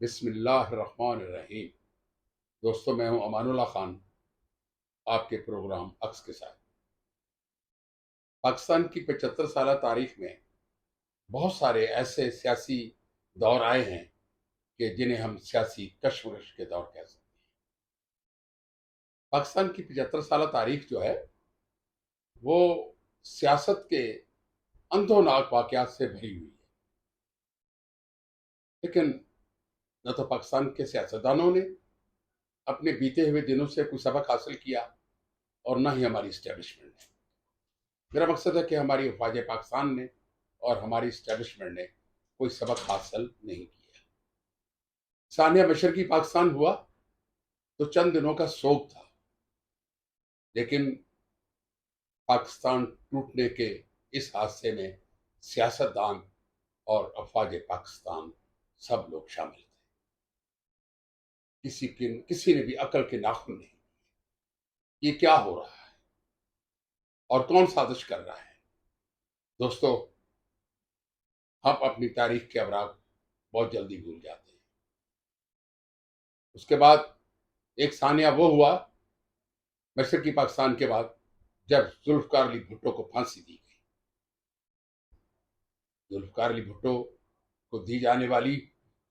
बिस्मिल्लाहिर्रहमानिर्रहीम। दोस्तों, मैं हूं अमानुल्लाह खान, आपके प्रोग्राम अक्स के साथ। पाकिस्तान की 75 साल तारीख में बहुत सारे ऐसे सियासी दौर आए हैं कि जिन्हें हम सियासी कश्मकश के दौर कह सकते हैं। पाकिस्तान की 75 साल तारीख जो है वो सियासत के अंधोनाक वाकयात से भरी हुई है। लेकिन न तो पाकिस्तान के सियासतदानों ने अपने बीते हुए दिनों से कोई सबक हासिल किया और न ही हमारी इस्टेब्लिशमेंट ने। मेरा मकसद है कि हमारी अफवाज पाकिस्तान ने और हमारी इस्टेब्लिशमेंट ने कोई सबक हासिल नहीं किया। सानिया मशरकी पाकिस्तान हुआ तो चंद दिनों का शोक था, लेकिन पाकिस्तान टूटने के इस हादसे में सियासतदान और अफवाज पाकिस्तान सब लोग शामिल थे। किसी ने भी अकल के नाखून नहीं। ये क्या हो रहा है और कौन साजिश कर रहा है? दोस्तों, हम अपनी तारीख के अवराक बहुत जल्दी भूल जाते हैं। उसके बाद एक सानिया वो हुआ मशरकी पाकिस्तान के बाद जब जुल्फकार अली भुट्टो को फांसी दी गई। जुल्फकार अली भुट्टो को दी जाने वाली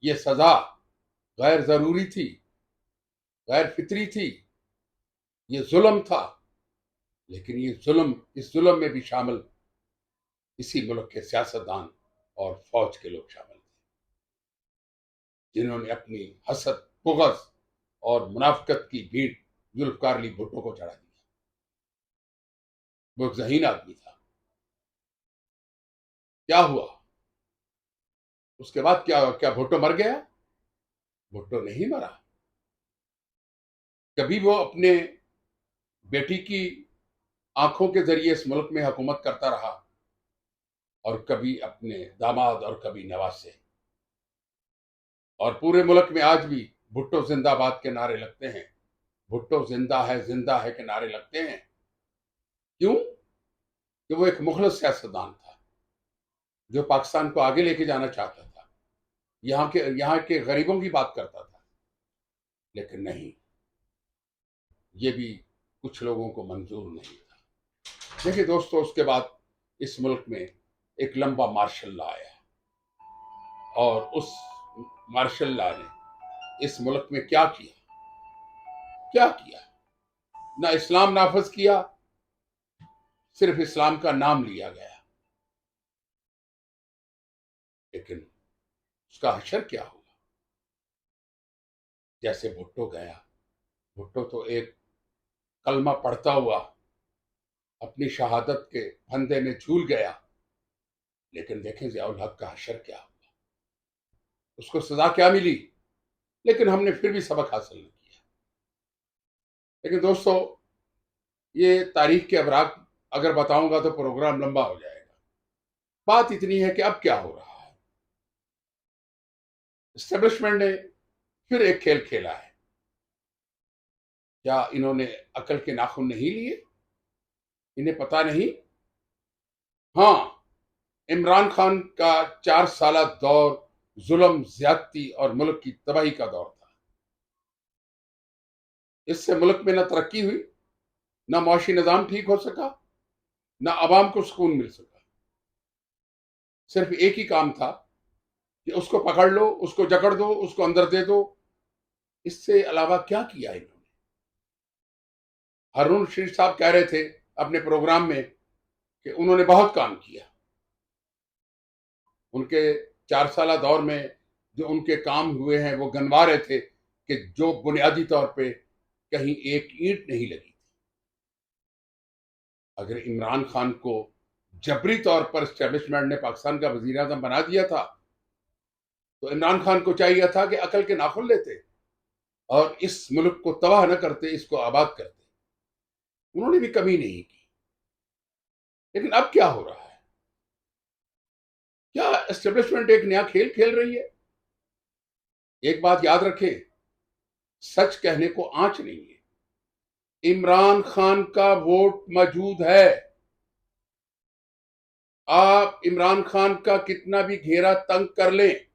ये सजा गैर जरूरी थी, गैर फितरी थी, ये जुल्म था। लेकिन इस जुल्म में भी शामिल इसी मुल्क के सियासतदान और फौज के लोग शामिल थे, जिन्होंने अपनी हसद, बुग़्ज़ और मुनाफिकत की भीड़ जुल्फकार अली भुट्टो को चढ़ा दिया। वो एक ज़हीन आदमी था। क्या हुआ उसके बाद? क्या भुट्टो मर गया? भुट्टो नहीं मरा। कभी वो अपने बेटी की आंखों के जरिए इस मुल्क में हुकूमत करता रहा और कभी अपने दामाद और कभी नवाज से। और पूरे मुल्क में आज भी भुट्टो जिंदाबाद के नारे लगते हैं, भुट्टो जिंदा है के नारे लगते हैं। क्यों? कि वो एक मुखलिस सियासतदान था जो पाकिस्तान को आगे लेके जाना चाहता था, यहाँ के गरीबों की बात करता था। लेकिन नहीं, ये भी कुछ लोगों को मंजूर नहीं था। देखिए दोस्तों, उसके बाद इस मुल्क में एक लंबा मार्शल लॉ आया और उस मार्शल लॉ ने इस मुल्क में क्या किया? ना इस्लाम नाफज किया, सिर्फ इस्लाम का नाम लिया गया। लेकिन उसका हशर क्या हुआ? जैसे भुट्टो गया, भुट्टो तो एक कलमा पढ़ता हुआ अपनी शहादत के फंदे में झूल गया। लेकिन देखें ज़ियाउल हक का हशर क्या हुआ, उसको सजा क्या मिली? लेकिन हमने फिर भी सबक हासिल नहीं किया। लेकिन दोस्तों, ये तारीख के अवराक अगर बताऊंगा तो प्रोग्राम लंबा हो जाएगा। बात इतनी है कि अब क्या हो रहा है, एस्टेब्लिशमेंट ने फिर एक खेल खेला है। क्या इन्होंने अकल के नाखून नहीं लिए? इन्हें पता नहीं? हाँ, इमरान खान का 4 साल दौर जुल्म, ज्यादती और मुल्क की तबाही का दौर था। इससे मुल्क में न तरक्की हुई, न मुआशी निजाम ठीक हो सका, न आवाम को सुकून मिल सका। सिर्फ एक ही काम था कि उसको पकड़ लो, उसको जकड़ दो, उसको अंदर दे दो। इससे अलावा क्या किया इन्होंने? हारून रशीद साहब कह रहे थे अपने प्रोग्राम में कि उन्होंने बहुत काम किया। उनके 4 साल दौर में जो उनके काम हुए हैं वो गनवा रहे थे कि जो बुनियादी तौर पे कहीं एक ईंट नहीं लगी थी। अगर इमरान खान को जबरी तौर पर एस्टेब्लिशमेंट ने पाकिस्तान का वजीर आजम बना दिया था तो इमरान खान को चाहिए था कि अकल के नाखून लेते और इस मुल्क को तबाह न करते, इसको आबाद करते। उन्होंने भी कमी नहीं की। लेकिन अब क्या हो रहा है? क्या एस्टेब्लिशमेंट एक नया खेल खेल रही है? एक बात याद रखें, सच कहने को आंच नहीं है। इमरान खान का वोट मौजूद है। आप इमरान खान का कितना भी घेरा तंग कर लें,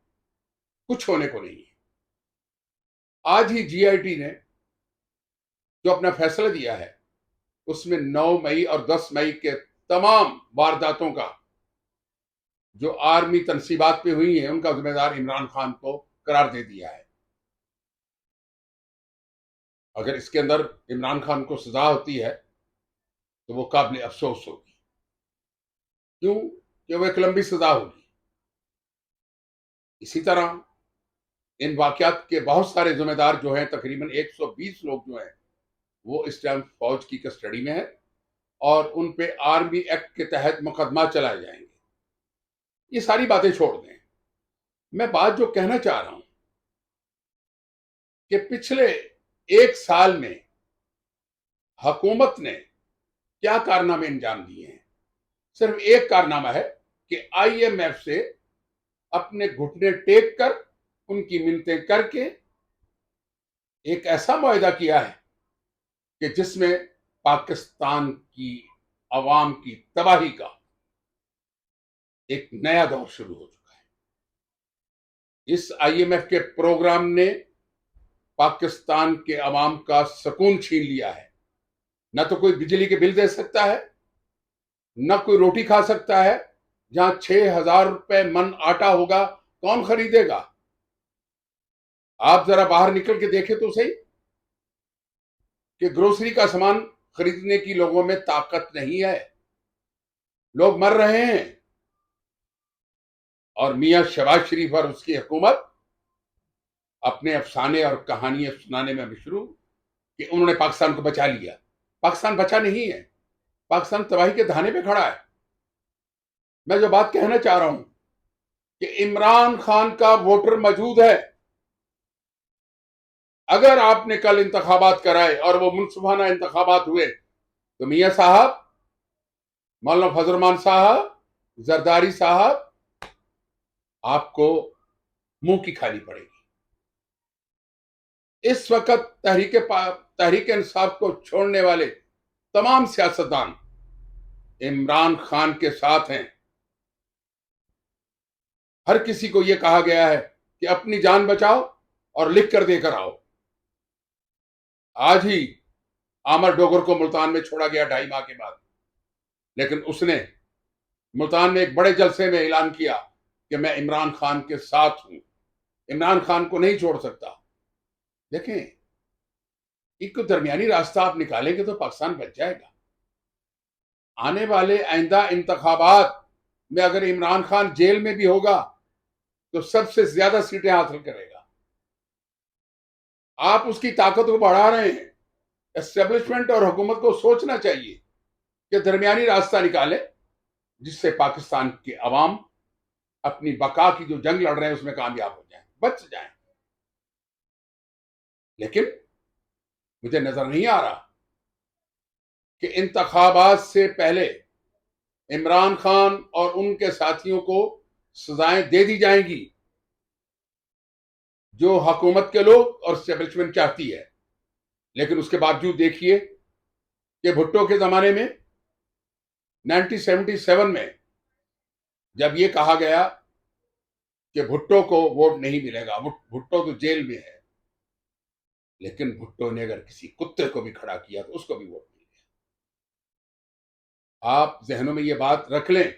कुछ होने को नहीं है। आज ही जीआईटी ने जो अपना फैसला दिया है उसमें 9 मई और 10 मई के तमाम वारदातों का जो आर्मी तनसीबात पे हुई है उनका जिम्मेदार इमरान खान को करार दे दिया है। अगर इसके अंदर इमरान खान को सजा होती है तो वो काबिल अफसोस होगी। क्यों? कि वो एक लंबी सजा होगी। इसी तरह इन वाकयात के बहुत सारे जिम्मेदार जो हैं, तकरीबन 120 लोग जो हैं, वो इस टाइम फौज की कस्टडी में है और उन पे आर्मी एक्ट के तहत मुकदमा चलाए जाएंगे। ये सारी बातें छोड़ दें। मैं बात जो कहना चाह रहा हूं कि पिछले 1 साल में हुकूमत ने क्या कारनामे अंजाम दिए हैं। सिर्फ एक कारनामा है कि आईएमएफ से अपने घुटने टेक कर उनकी मिन्नतें करके एक ऐसा मुआहदा किया है कि जिसमें पाकिस्तान की अवाम की तबाही का एक नया दौर शुरू हो चुका है। इस आईएमएफ के प्रोग्राम ने पाकिस्तान के अवाम का सुकून छीन लिया है। न तो कोई बिजली के बिल दे सकता है, न कोई रोटी खा सकता है। जहां 6,000 रुपए मन आटा होगा, कौन खरीदेगा? आप जरा बाहर निकल के देखें तो सही कि ग्रोसरी का सामान खरीदने की लोगों में ताकत नहीं है। लोग मर रहे हैं और मियां शहबाज शरीफ और उसकी हुकूमत अपने अफसाने और कहानियां सुनाने में मशरूफ कि उन्होंने पाकिस्तान को बचा लिया। पाकिस्तान बचा नहीं है, पाकिस्तान तबाही के धाने पे खड़ा है। मैं जो बात कहना चाह रहा हूं कि इमरान खान का वोटर मौजूद है। अगर आपने कल इंतखाबात कराए और वो मुनसिफाना इंतखाबात हुए तो मियां साहब, मौलाना फजलरहमान साहब, जरदारी साहब, आपको मुंह की खानी पड़ेगी। इस वक्त तहरीक इंसाफ को छोड़ने वाले तमाम सियासतदान इमरान खान के साथ हैं। हर किसी को यह कहा गया है कि अपनी जान बचाओ और लिख कर देकर आओ। आज ही आमर डोगर को मुल्तान में छोड़ा गया 2.5 माह के बाद, लेकिन उसने मुल्तान में एक बड़े जलसे में ऐलान किया कि मैं इमरान खान के साथ हूं, इमरान खान को नहीं छोड़ सकता। देखें, एक दरमियानी रास्ता आप निकालेंगे तो पाकिस्तान बच जाएगा। आने वाले आइंदा इंतखाबात में अगर इमरान खान जेल में भी होगा तो सबसे ज्यादा सीटें हासिल करेगा। आप उसकी ताकत को बढ़ा रहे हैं। एस्टेब्लिशमेंट और हुकूमत को सोचना चाहिए कि दरमियानी रास्ता निकाले जिससे पाकिस्तान के अवाम अपनी बका की जो जंग लड़ रहे हैं उसमें कामयाब हो जाएं, बच जाएं। लेकिन मुझे नजर नहीं आ रहा कि इंतखाबात से पहले इमरान खान और उनके साथियों को सजाएं दे दी जाएंगी जो हुकूमत के लोग और एस्टेब्लिशमेंट चाहती है। लेकिन उसके बावजूद देखिए कि भुट्टो के जमाने में 1977 में जब यह कहा गया कि भुट्टो को वोट नहीं मिलेगा, भुट्टो तो जेल में है, लेकिन भुट्टो ने अगर किसी कुत्ते को भी खड़ा किया तो उसको भी वोट मिल गया। आप जहनों में यह बात रख लें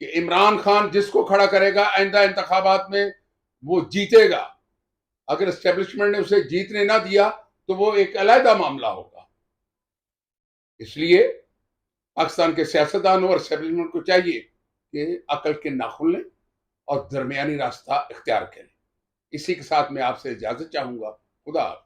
कि इमरान खान जिसको खड़ा करेगा आइंदा इंतखाबात में वो जीतेगा। अगर एस्टेब्लिशमेंट ने उसे जीतने ना दिया तो वो एक अलग मामला होगा। इसलिए पाकिस्तान के सियासतदानों और एस्टेब्लिशमेंट को चाहिए कि अकल के नाखून लें और दरमियानी रास्ता इख्तियार करें। इसी के साथ मैं आपसे इजाजत चाहूंगा। खुदा हाफिज।